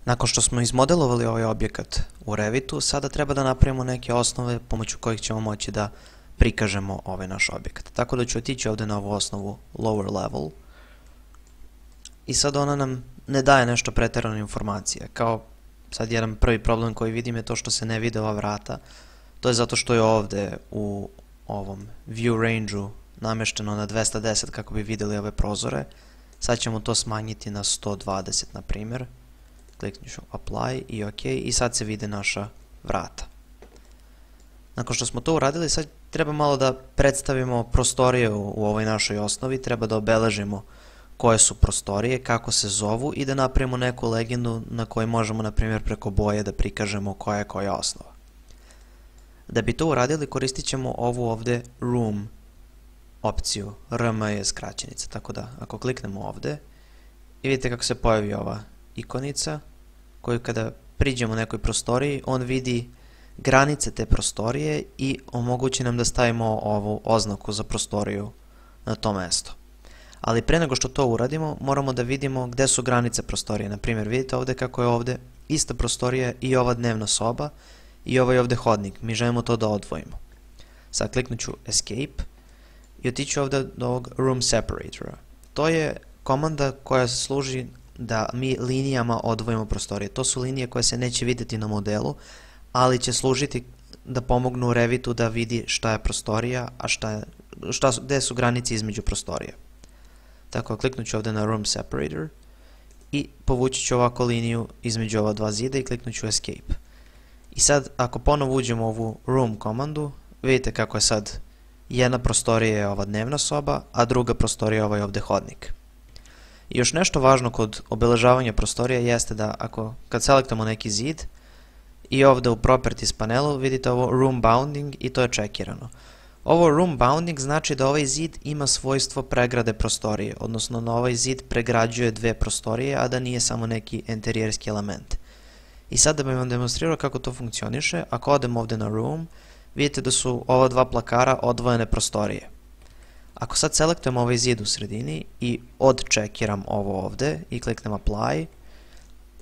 Nakon što smo izmodelovali ovaj objekat u Revitu, sada treba da napravimo neke osnove pomoću kojih ćemo moći da prikažemo ovaj naš objekat. Tako da ću otići ovdje na ovu osnovu lower level i sad ona nam ne daje nešto preterano informacije. Kao sad jedan prvi problem koji vidim je to što se ne vide ova vrata. To je zato što je ovdje u ovom view range-u namešteno na 210 kako bi vidjeli ove prozore. Sad ćemo to smanjiti na 120 na primjer. Kliknut ću apply i ok i sad se vide naša vrata. Nakon što smo to uradili, sad treba malo da predstavimo prostorije u ovoj našoj osnovi, treba da obeležimo koje su prostorije, kako se zovu i da napravimo neku legendu na kojoj možemo na primjer preko boje da prikažemo koja je koja osnova. Da bi to uradili koristit ćemo ovu ovdje room opciju, RM je skraćenica, tako da ako kliknemo ovdje i vidite kako se pojavi ova ikonica koju kada priđemo nekoj prostoriji on vidi granice te prostorije i omogući nam da stavimo ovu oznaku za prostoriju na to mesto. Ali pre nego što to uradimo moramo da vidimo gde su granice prostorije. Na primjer vidite ovdje kako je ovdje ista prostorija i ova dnevna soba i ovaj ovdje hodnik. Mi želimo to da odvojimo. Sad kliknut ću escape i otiću ovdje do ovog room separatora. To je komanda koja služi da mi linijama odvojimo prostorije. To su linije koje se neće vidjeti na modelu, ali će služiti da pomognu Revitu da vidi šta je prostorija, a gde su granice između prostorija. Tako, kliknut ću ovdje na room separator i povući ću ovako liniju između ova dva zida i kliknut ću escape. I sad, ako ponovo uđemo u ovu room komandu, vidite kako je sad jedna prostorija je ova dnevna soba, a druga prostorija je ovaj ovdje hodnik. I još nešto važno kod obeležavanja prostorija jeste da kad selektamo neki zid i ovdje u properties panelu vidite ovo room bounding i to je čekirano. Ovo room bounding znači da ovaj zid ima svojstvo pregrade prostorije, odnosno na ovaj zid pregrađuje dve prostorije, a da nije samo neki enterijerski element. I sad da bih vam demonstrirao kako to funkcioniše, ako odem ovdje na room, vidite da su ova dva plakara odvojene prostorije. Ako sad selektujem ovaj zid u sredini i odčekiram ovo ovdje i kliknem apply,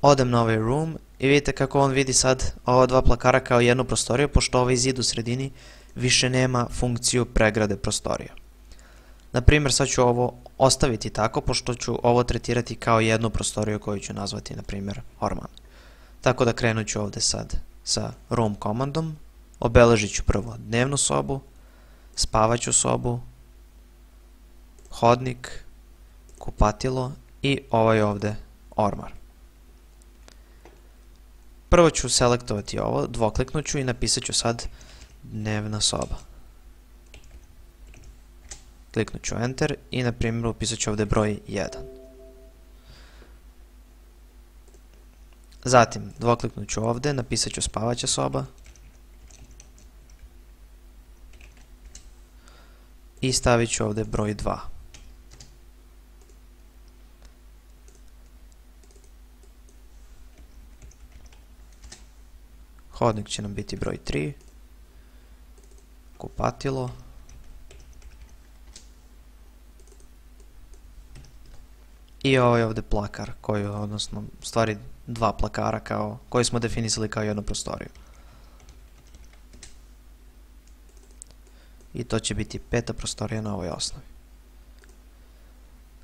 odem na ovaj room i vidite kako on vidi sad ova dva plakara kao jednu prostoriju, pošto ovaj zid u sredini više nema funkciju pregrade prostorija. Na primjer, sad ću ovo ostaviti tako, pošto ću ovo tretirati kao jednu prostoriju koju ću nazvati, na primjer, Orman. Tako da krenut ću ovdje sad sa room komandom, obeležit ću prvo dnevnu sobu, spavaću sobu, hodnik, kupatilo i ovaj ovdje ormar. Prvo ću selektovati ovo, dvokliknut ću i napisat ću sad dnevna soba. Kliknut ću enter i na primjer upisat ću ovdje broj 1. Zatim dvokliknut ću ovdje, napisat ću spavaća soba i stavit ću ovdje broj 2. Hodnik će nam biti broj 3. Kupatilo. I ovaj ovdje plakar, odnosno u stvari dva plakara koji smo definisali kao jednu prostoriju. I to će biti peta prostorija na ovoj osnovi.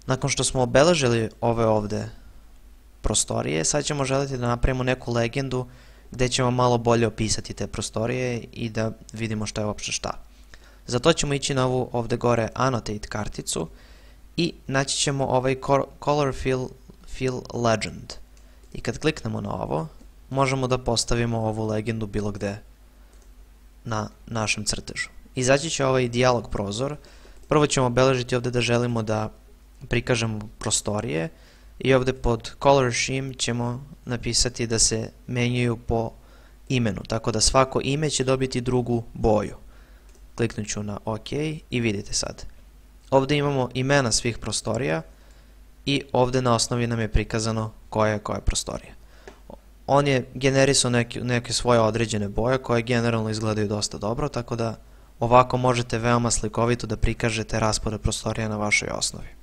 Nakon što smo obeležili ove ovdje prostorije, sad ćemo želiti da napravimo neku legendu gdje ćemo malo bolje opisati te prostorije i da vidimo šta je uopšte šta. Zato ćemo ići na ovu ovdje gore annotate karticu i naći ćemo ovaj color fill legend. I kad kliknemo na ovo, možemo da postavimo ovu legendu bilo gde na našem crtežu. Izaći će ovaj dijalog prozor. Prvo ćemo obeležiti ovdje da želimo da prikažemo prostorije i ovdje pod color scheme ćemo napisati da se menjaju po imenu, tako da svako ime će dobiti drugu boju. Kliknut ću na OK i vidite sad. Ovdje imamo imena svih prostorija i ovdje na osnovi nam je prikazano koja je koja prostorija. On je generisao neke svoje određene boje koje generalno izgledaju dosta dobro, tako da ovako možete veoma slikovito da prikažete raspored prostorija na vašoj osnovi.